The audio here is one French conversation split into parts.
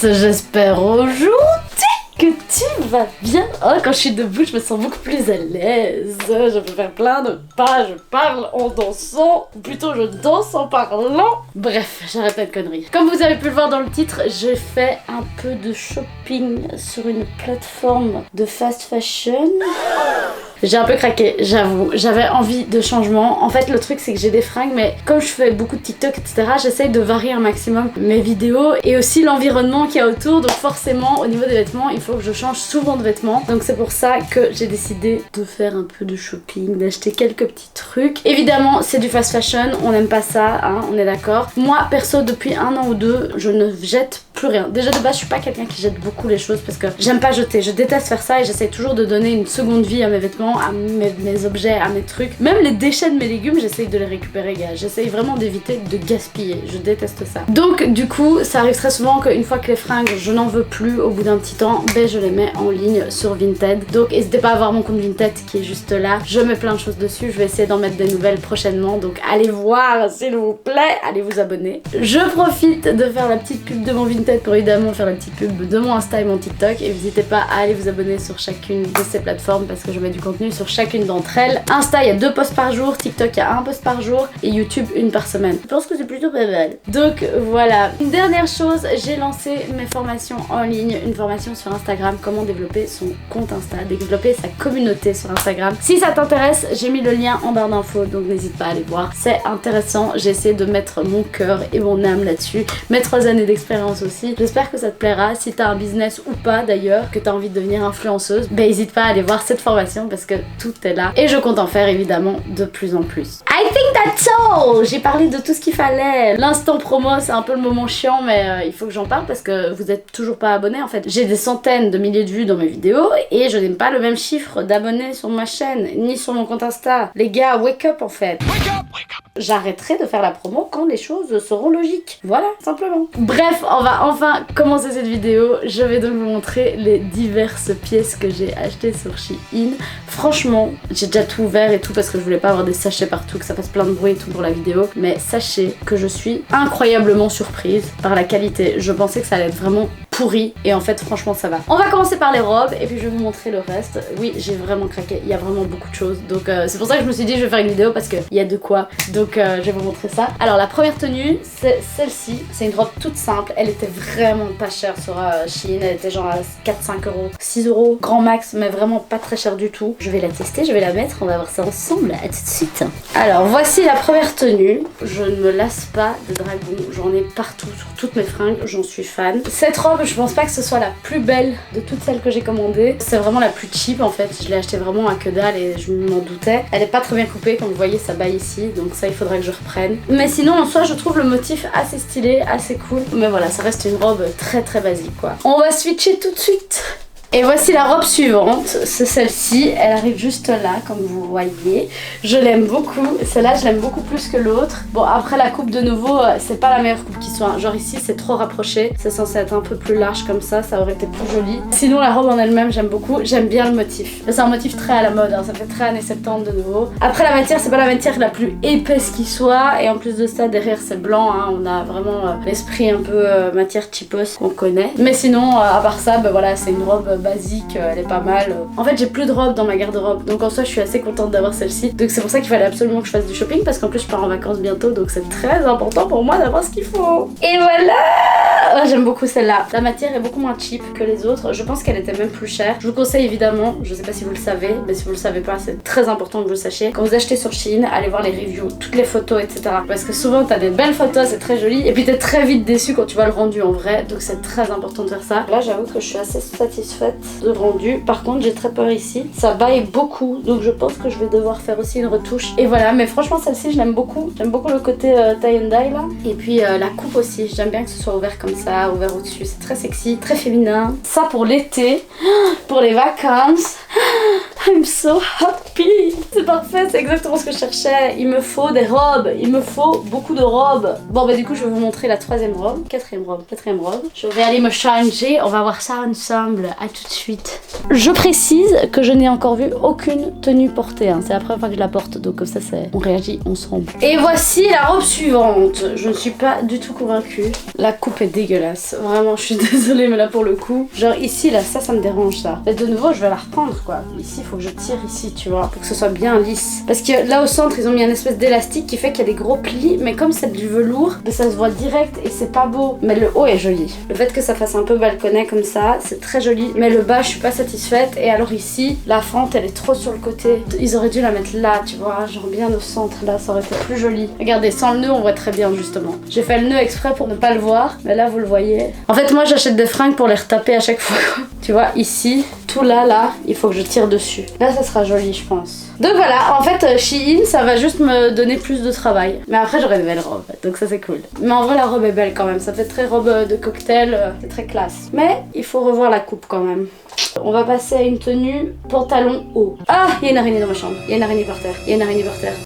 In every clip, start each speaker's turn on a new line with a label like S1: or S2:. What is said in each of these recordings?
S1: j'espère aujourd'hui que tu vas bien. Oh, quand je suis debout, je me sens beaucoup plus à l'aise. Je peux faire plein de pas, je parle en dansant, ou plutôt je danse en parlant. Bref, j'arrête pas de conneries. Comme vous avez pu le voir dans le titre, j'ai fait un peu de shopping sur une plateforme de fast fashion. J'ai un peu craqué, j'avoue. J'avais envie de changement. En fait, le truc, c'est que j'ai des fringues, mais comme je fais beaucoup de TikTok, etc., j'essaye de varier un maximum mes vidéos et aussi l'environnement qu'il y a autour. Donc forcément, au niveau des vêtements, il faut que je change souvent de vêtements. Donc c'est pour ça que j'ai décidé de faire un peu de shopping, d'acheter quelques petits trucs. Évidemment, c'est du fast fashion, on n'aime pas ça, hein, on est d'accord. Moi, perso, depuis 1 an ou 2, je ne jette plus rien. Déjà de base, je suis pas quelqu'un qui jette beaucoup les choses parce que j'aime pas jeter. Je déteste faire ça et j'essaye toujours de donner une seconde vie à mes vêtements, à mes objets, à mes trucs. Même les déchets de mes légumes, j'essaye de les récupérer, gars. J'essaye vraiment d'éviter de gaspiller. Je déteste ça. Donc du coup, ça arrive très souvent qu'une fois que les fringues, je n'en veux plus au bout d'un petit temps, ben je les mets en ligne sur Vinted. Donc n'hésitez pas à voir mon compte Vinted qui est juste là. Je mets plein de choses dessus. Je vais essayer d'en mettre des nouvelles prochainement. Donc allez voir s'il vous plaît. Allez vous abonner. Je profite de faire la petite pub de mon Vinted pour évidemment faire la petite pub de mon Insta et mon TikTok. Et n'hésitez pas à aller vous abonner sur chacune de ces plateformes parce que je mets du contenu sur chacune d'entre elles. Insta, il y a 2 posts par jour. TikTok, il y a 1 post par jour. Et YouTube, 1 par semaine. Je pense que c'est plutôt pas mal. Donc voilà. Une dernière chose, j'ai lancé mes formations en ligne. Une formation sur Instagram. Comment développer son compte Insta. Développer sa communauté sur Instagram. Si ça t'intéresse, j'ai mis le lien en barre d'infos. Donc n'hésite pas à aller voir. C'est intéressant. J'ai essayé de mettre mon cœur et mon âme là-dessus. Mes 3 années d'expérience aussi. J'espère que ça te plaira. Si t'as un business ou pas d'ailleurs, que t'as envie de devenir influenceuse, ben n'hésite pas à aller voir cette formation parce que tout est là. Et je compte en faire évidemment de plus en plus. I think that's all! J'ai parlé de tout ce qu'il fallait. L'instant promo, c'est un peu le moment chiant, mais il faut que j'en parle parce que vous êtes toujours pas abonnés en fait. J'ai des centaines de milliers de vues dans mes vidéos et je n'aime pas le même chiffre d'abonnés sur ma chaîne, ni sur mon compte Insta. Les gars, wake up en fait. Wake up, wake up. J'arrêterai de faire la promo quand les choses seront logiques. Voilà, simplement. Bref, on va enfin commencer cette vidéo. Je vais donc vous montrer les diverses pièces que j'ai achetées sur Shein. Franchement, j'ai déjà tout ouvert et tout parce que je voulais pas avoir des sachets partout, que ça fasse plein de bruit et tout pour la vidéo. Mais sachez que je suis incroyablement surprise par la qualité. Je pensais que ça allait être vraiment pourri et en fait franchement ça va. On va commencer par les robes et puis je vais vous montrer le reste. Oui, j'ai vraiment craqué, il y a vraiment beaucoup de choses. Donc c'est pour ça que je me suis dit je vais faire une vidéo parce qu'il y a de quoi. Donc je vais vous montrer ça. Alors la première tenue, c'est celle-ci. C'est une robe toute simple. Elle était vraiment pas chère sur Shein. Elle était genre à 4-5 euros, 6 euros, grand max, mais vraiment pas très cher du tout. Je vais la tester, je vais la mettre, on va voir ça ensemble. À tout de suite. Alors voici la première tenue. Je ne me lasse pas de dragon. J'en ai partout sur toutes mes fringues. J'en suis fan. Cette robe, je pense pas que ce soit la plus belle de toutes celles que j'ai commandées. C'est vraiment la plus cheap en fait. Je l'ai achetée vraiment à que dalle et je m'en doutais. Elle est pas très bien coupée, comme vous voyez, ça baille ici. Donc ça, il faudrait que je reprenne. Mais sinon, en soi, je trouve le motif assez stylé, assez cool. Mais voilà, ça reste une robe très très basique quoi. On va switcher tout de suite. Et voici la robe suivante, c'est celle-ci, elle arrive juste là comme vous voyez. Je l'aime beaucoup, celle-là je l'aime beaucoup plus que l'autre. Bon après la coupe de nouveau, c'est pas la meilleure coupe qui soit, genre ici c'est trop rapproché, c'est censé être un peu plus large comme ça aurait été plus joli. Sinon la robe en elle-même j'aime beaucoup, j'aime bien le motif. C'est un motif très à la mode, hein. Ça fait très années 70 de nouveau. Après la matière c'est pas la matière la plus épaisse qui soit et en plus de ça derrière c'est blanc, hein. On a vraiment l'esprit un peu matière cheapos qu'on connaît. Mais sinon à part ça, ben voilà c'est une robe basique, elle est pas mal. En fait j'ai plus de robes dans ma garde-robe donc en soi je suis assez contente d'avoir celle-ci. Donc c'est pour ça qu'il fallait absolument que je fasse du shopping parce qu'en plus je pars en vacances bientôt donc c'est très important pour moi d'avoir ce qu'il faut. Et voilà, oh, j'aime beaucoup celle-là. La matière est beaucoup moins cheap que les autres. Je pense qu'elle était même plus chère. Je vous conseille évidemment, je sais pas si vous le savez, mais si vous le savez pas c'est très important que vous le sachiez. Quand vous achetez sur Shein, allez voir les reviews, toutes les photos etc. Parce que souvent t'as des belles photos, c'est très joli et puis t'es très vite déçu quand tu vois le rendu en vrai. Donc c'est très important de faire ça. Là j'avoue que je suis assez satisfaite de rendu. Par contre j'ai très peur ici, ça baille beaucoup donc je pense que je vais devoir faire aussi une retouche. Et voilà, mais franchement celle-ci je l'aime beaucoup. J'aime beaucoup le côté tie and dye là. Et puis la coupe aussi, j'aime bien que ce soit ouvert comme ça, ouvert au-dessus. C'est très sexy, très féminin. Ça pour l'été, pour les vacances. I'm so happy. C'est parfait, c'est exactement ce que je cherchais. Il me faut des robes, il me faut beaucoup de robes. Bon bah du coup je vais vous montrer la troisième robe, quatrième robe. Je vais aller me changer, on va voir ça ensemble. À tout de suite. Je précise que je n'ai encore vu aucune tenue portée, hein. C'est la première fois que je la porte, donc comme ça c'est... on réagit ensemble. Et voici la robe suivante. Je ne suis pas du tout convaincue. La coupe est dégueulasse, vraiment je suis désolée, mais là pour le coup, genre ici là ça me dérange ça. Et de nouveau je vais la reprendre quoi. Ici il faut que je tire ici tu vois, pour que ce soit bien lisse. Parce que là au centre ils ont mis un espèce d'élastique qui fait qu'il y a des gros plis, mais comme c'est du velours, ça se voit direct et c'est pas beau. Mais le haut est joli. Le fait que ça fasse un peu balconnet comme ça, c'est très joli. Mais le bas je suis pas satisfaite. Et alors ici, la fente elle est trop sur le côté. Ils auraient dû la mettre là tu vois, genre bien au centre là, ça aurait été plus joli. Regardez, sans le nœud on voit très bien justement. J'ai fait le nœud exprès pour ne pas le voir, mais là vous le voyez. En fait moi j'achète des fringues pour les retaper à chaque fois. Tu vois ici, tout là, il faut que je tire dessus. Là ça sera joli je pense. Donc voilà, en fait Shein ça va juste me donner plus de travail. Mais après j'aurai de belles robes, donc ça c'est cool. Mais en vrai la robe est belle quand même, ça fait très robe de cocktail, c'est très classe. Mais il faut revoir la coupe quand même. On va passer à une tenue pantalon haut. Ah, il y a une araignée dans ma chambre. Il y a une araignée par terre.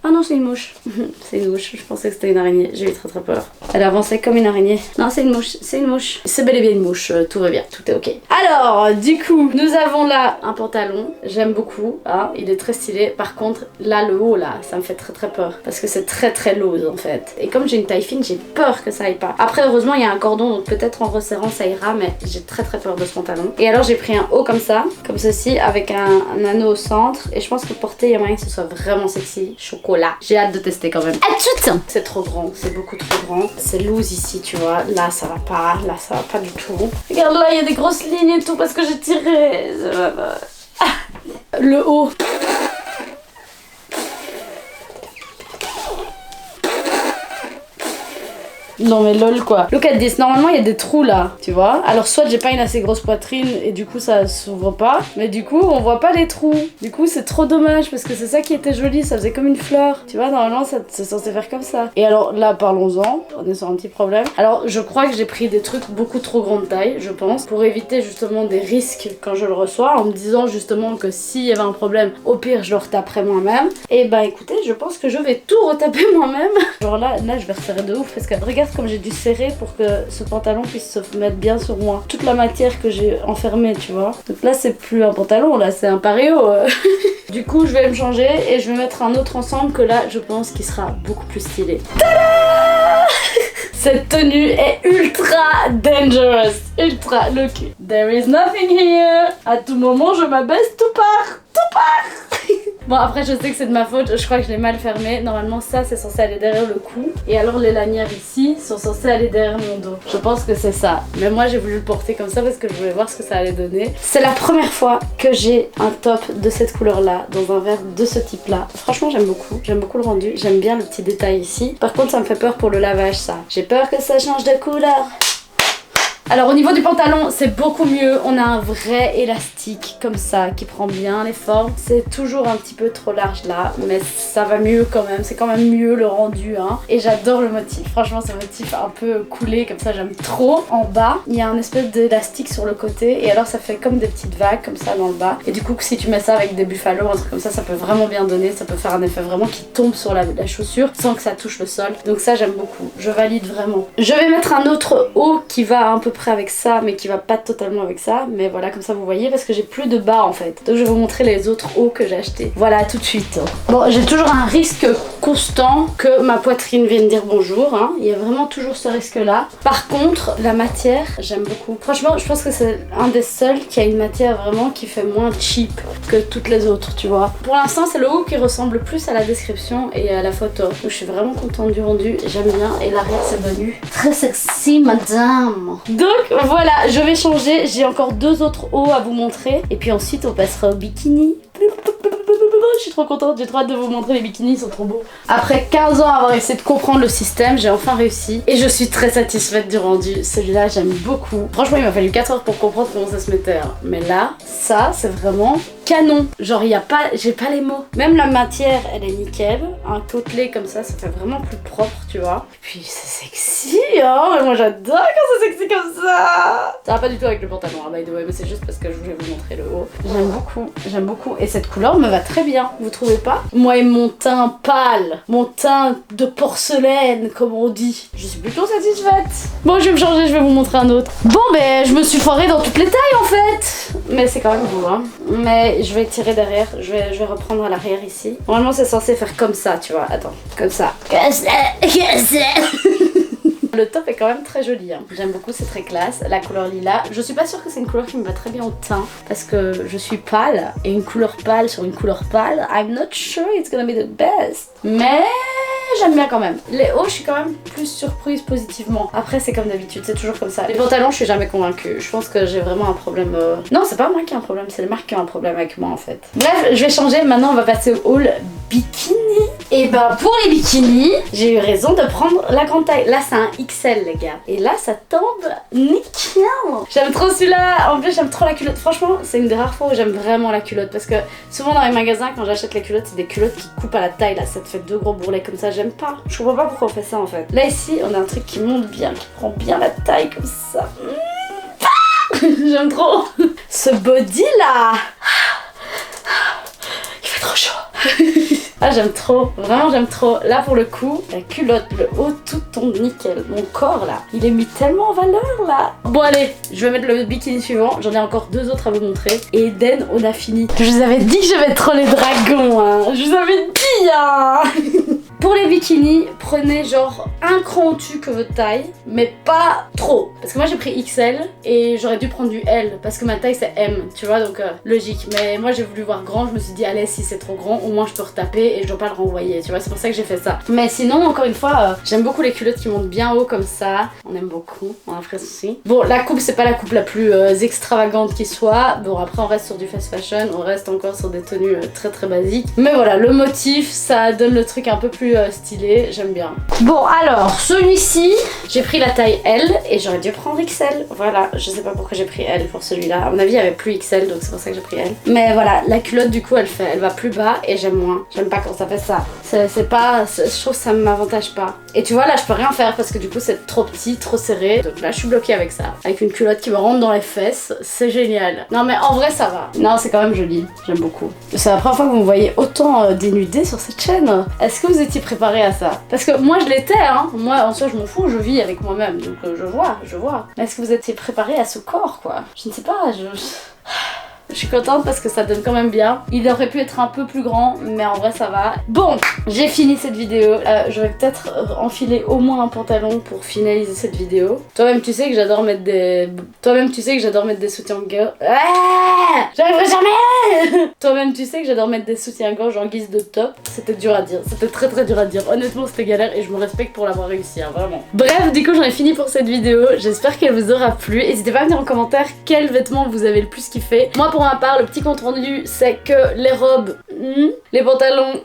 S1: Ah non, c'est une mouche. C'est une mouche. Je pensais que c'était une araignée. J'ai eu très peur. Elle avançait comme une araignée. Non, c'est une mouche. C'est bel et bien une mouche. Tout va bien. Tout est ok. Alors, du coup, nous avons là un pantalon. J'aime beaucoup. Hein, il est très stylé. Par contre, là, le haut, là, ça me fait très peur. Parce que c'est très loose en fait. Et comme j'ai une taille fine, j'ai peur que ça aille pas. Après, heureusement, il y a un cordon. Donc peut-être en resserrant, ça ira. Mais j'ai très peur de ce pantalon. Et alors, j'ai pris un haut comme ça, comme ceci, avec un anneau au centre. Et je pense que porter, il y a moyen que ce soit vraiment sexy. Chocolat. J'ai hâte de tester quand même. À tout. C'est trop grand, c'est beaucoup trop grand. C'est loose ici, tu vois. Là, ça va pas. Là, ça va pas du tout. Regarde là, il y a des grosses lignes et tout parce que j'ai tiré. Le haut. Non mais lol quoi. Look at this, normalement il y a des trous là, tu vois. Alors soit j'ai pas une assez grosse poitrine et du coup ça s'ouvre pas, mais du coup on voit pas les trous. Du coup c'est trop dommage parce que c'est ça qui était joli, ça faisait comme une fleur. Tu vois, normalement c'est censé faire comme ça. Et alors là parlons-en, on est sur un petit problème. Alors je crois que j'ai pris des trucs beaucoup trop grande taille, je pense, pour éviter justement des risques quand je le reçois, en me disant justement que s'il y avait un problème, au pire je le retaperais moi-même. Et bah écoutez, je pense que je vais tout retaper moi-même. Genre là je vais resserrer de ouf parce que regarde comme j'ai dû serrer pour que ce pantalon puisse se mettre bien sur moi. Toute la matière que j'ai enfermée, tu vois. Donc là, c'est plus un pantalon, là, c'est un pareo. Du coup, je vais me changer et je vais mettre un autre ensemble que là, je pense qu'il sera beaucoup plus stylé. Tada! Cette tenue est ultra dangerous. Ultra, look. There is nothing here. À tout moment, je m'abaisse, tout part. Bon après je sais que c'est de ma faute, je crois que je l'ai mal fermé. Normalement ça c'est censé aller derrière le cou. Et alors les lanières ici sont censées aller derrière mon dos. Je pense que c'est ça. Mais moi j'ai voulu le porter comme ça parce que je voulais voir ce que ça allait donner. C'est la première fois que j'ai un top de cette couleur là, dans un verre de ce type là. Franchement j'aime beaucoup le rendu. J'aime bien le petit détail ici. Par contre ça me fait peur pour le lavage ça. J'ai peur que ça change de couleur. Alors au niveau du pantalon c'est beaucoup mieux, on a un vrai élastique comme ça qui prend bien les formes. C'est toujours un petit peu trop large là, mais ça va mieux quand même, c'est quand même mieux le rendu hein. Et j'adore le motif, franchement ce motif un peu coulé comme ça j'aime trop. En bas il y a un espèce d'élastique sur le côté et alors ça fait comme des petites vagues comme ça dans le bas. Et du coup si tu mets ça avec des buffalos, un truc comme ça peut vraiment bien donner, ça peut faire un effet vraiment qui tombe sur la chaussure sans que ça touche le sol. Donc ça j'aime beaucoup, je valide vraiment. Je vais mettre un autre haut qui va un peu près avec ça mais qui va pas totalement avec ça, mais voilà comme ça vous voyez parce que j'ai plus de bas en fait, donc je vais vous montrer les autres hauts que j'ai achetés. Voilà tout de suite. Bon j'ai toujours un risque constant que ma poitrine vienne dire bonjour hein. Il y a vraiment toujours ce risque là. Par contre la matière j'aime beaucoup, franchement je pense que c'est un des seuls qui a une matière vraiment qui fait moins cheap que toutes les autres tu vois. Pour l'instant c'est le haut qui ressemble plus à la description et à la photo, donc je suis vraiment contente du rendu, j'aime bien. Et l'arrière c'est devenu très sexy madame. Donc voilà, je vais changer, j'ai encore deux autres hauts à vous montrer et puis ensuite on passera au bikini. Je suis trop contente, j'ai trop hâte de vous montrer les bikinis, ils sont trop beaux. Après 15 ans à avoir essayé de comprendre le système, j'ai enfin réussi et je suis très satisfaite du rendu. Celui-là j'aime beaucoup. Franchement il m'a fallu 4 heures pour comprendre comment ça se mettait hein. Mais là, ça c'est vraiment canon. Genre y a pas, j'ai pas les mots. Même la matière, elle est nickel. Un côtelé comme ça fait vraiment plus propre, tu vois. Et puis c'est sexy, hein. Et moi j'adore quand c'est sexy comme ça. Ça va pas du tout avec le pantalon, hein, by the way, mais c'est juste parce que je voulais vous montrer le haut. J'aime beaucoup. Et cette couleur me va très bien, vous trouvez pas? Moi et mon teint pâle, mon teint de porcelaine, comme on dit. Je suis plutôt satisfaite. Bon, je vais me changer, je vais vous montrer un autre. Bon, ben, je me suis foirée dans toutes les tailles en fait. Mais c'est quand même beau, hein. Mais je vais tirer derrière, je vais reprendre à l'arrière ici. Normalement, c'est censé faire comme ça, tu vois. Attends, comme ça. Le top est quand même très joli, hein. J'aime beaucoup, c'est très classe. La couleur lilas, je suis pas sûre que c'est une couleur qui me va très bien au teint parce que je suis pâle et une couleur pâle sur une couleur pâle, I'm not sure it's gonna be the best. Mais j'aime bien quand même. Les hauts, je suis quand même plus surprise positivement. Après, c'est comme d'habitude, c'est toujours comme ça. Les pantalons, je suis jamais convaincue. Je pense que j'ai vraiment un problème. Non, c'est pas moi qui ai un problème, c'est les marques qui ont un problème avec moi en fait. Bref, je vais changer. Maintenant, on va passer au haul bikini. Et ben, pour les bikinis, j'ai eu raison de prendre la grande taille. Là, c'est un XL, les gars. Et là, ça tombe nickel. J'aime trop celui-là. En plus, j'aime trop la culotte. Franchement, c'est une des rares fois où j'aime vraiment la culotte. Parce que souvent, dans les magasins, quand j'achète les culottes, c'est des culottes qui coupent à la taille. Là, ça te fait deux gros bourrelets comme ça. J'aime pas. Je comprends pas pourquoi on fait ça en fait. Là, ici, on a un truc qui monte bien, qui prend bien la taille comme ça. J'aime trop. Ce body là. Il fait trop chaud. Ah, j'aime trop, vraiment j'aime trop. Là pour le coup, la culotte, le haut, tout tombe nickel. Mon corps là, il est mis tellement en valeur là. Bon allez, je vais mettre le bikini suivant. J'en ai encore deux autres à vous montrer. Et Eden, on a fini. Je vous avais dit que j'aimais trop les dragons, hein. Je vous avais dit, hein. Pour les bikinis, prenez genre un cran au-dessus que votre taille, mais pas trop. Parce que moi j'ai pris XL et j'aurais dû prendre du L parce que ma taille c'est M, tu vois, donc logique. Mais moi j'ai voulu voir grand, je me suis dit allez, si c'est trop grand, au moins je peux retaper et je dois pas le renvoyer, tu vois, c'est pour ça que j'ai fait ça. Mais sinon, encore une fois, j'aime beaucoup les culottes qui montent bien haut comme ça. On aime beaucoup, on apprécie. Bon, la coupe c'est pas la coupe la plus extravagante qui soit. Bon, après on reste sur du fast fashion, on reste encore sur des tenues très très basiques. Mais voilà, le motif, ça donne le truc un peu plus stylé, j'aime bien. Bon alors, celui-ci, j'ai pris la taille L et j'aurais dû prendre XL. Voilà, je sais pas pourquoi j'ai pris L pour celui-là. À mon avis, il y avait plus XL, donc c'est pour ça que j'ai pris L. Mais voilà, la culotte du coup, elle va plus bas et j'aime moins. J'aime pas quand ça fait ça. C'est pas, je trouve que ça m'avantage pas. Et tu vois, là, je peux rien faire parce que du coup, c'est trop petit, trop serré. Donc là, je suis bloquée avec ça. Avec une culotte qui me rentre dans les fesses, c'est génial. Non mais en vrai, ça va. Non, c'est quand même joli. J'aime beaucoup. C'est la première fois que vous me voyez autant dénudée sur cette chaîne. Est-ce que vous étiez préparé à ça? Parce que moi je l'étais, hein. Moi en soi je m'en fous, je vis avec moi-même, donc je vois. Mais est-ce que vous étiez préparé à ce corps quoi? Je ne sais pas, je suis contente parce que ça donne quand même bien. Il aurait pu être un peu plus grand, mais en vrai ça va. Bon, j'ai fini cette vidéo. Je vais peut-être enfiler au moins un pantalon pour finaliser cette vidéo. Toi-même tu sais que j'adore mettre des... soutiens-gorge. Ah, j'arriverai jamais. Toi-même tu sais que j'adore mettre des soutiens-gorge en guise de top. C'était dur à dire, c'était très très dur à dire. Honnêtement c'était galère et je me respecte pour l'avoir réussi, hein, vraiment. Bref, du coup j'en ai fini pour cette vidéo. J'espère qu'elle vous aura plu. N'hésitez pas à me dire en commentaire quels vêtements vous avez le plus kiffé. Moi pour ma part, le petit compte rendu, c'est que les robes, les pantalons,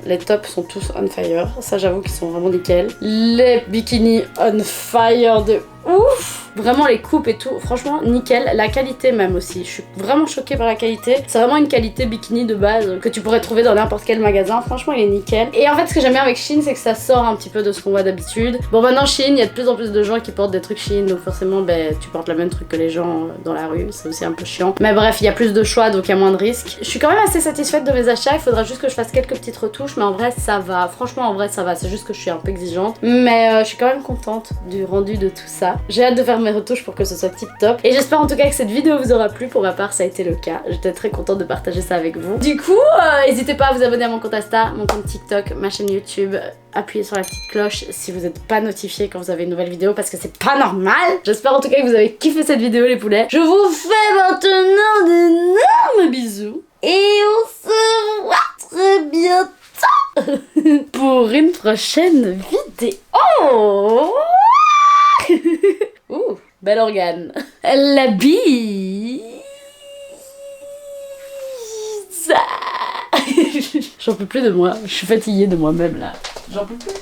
S1: les tops sont tous on fire. Ça, j'avoue qu'ils sont vraiment nickel. Les bikinis on fire de ouf. Vraiment les coupes et tout, franchement nickel. La qualité même aussi, je suis vraiment choquée par la qualité. C'est vraiment une qualité bikini de base que tu pourrais trouver dans n'importe quel magasin. Franchement il est nickel. Et en fait ce que j'aime bien avec Shein, c'est que ça sort un petit peu de ce qu'on voit d'habitude. Bon maintenant Shein, il y a de plus en plus de gens qui portent des trucs Shein, donc forcément tu portes le même truc que les gens dans la rue. C'est aussi un peu chiant. Mais bref, il y a plus de choix, donc il y a moins de risques. Je suis quand même assez satisfaite de mes achats. Il faudra juste que je fasse quelques petites retouches, mais en vrai ça va. Franchement en vrai ça va, c'est juste que je suis un peu exigeante. Mais je suis quand même contente du rendu de tout ça. J'ai hâte de faire mes retouches pour que ce soit tip top. Et j'espère en tout cas que cette vidéo vous aura plu. Pour ma part ça a été le cas. J'étais très contente de partager ça avec vous. Du coup n'hésitez pas à vous abonner à mon compte Insta, mon compte TikTok, ma chaîne YouTube. Appuyez sur la petite cloche si vous n'êtes pas notifié quand vous avez une nouvelle vidéo parce que c'est pas normal. J'espère en tout cas que vous avez kiffé cette vidéo les poulets. Je vous fais maintenant d'énormes bisous. Et on se voit très bientôt pour une prochaine vidéo. Ouh, bel organe. La bise. J'en peux plus de moi. Je suis fatiguée de moi-même là. J'en peux plus.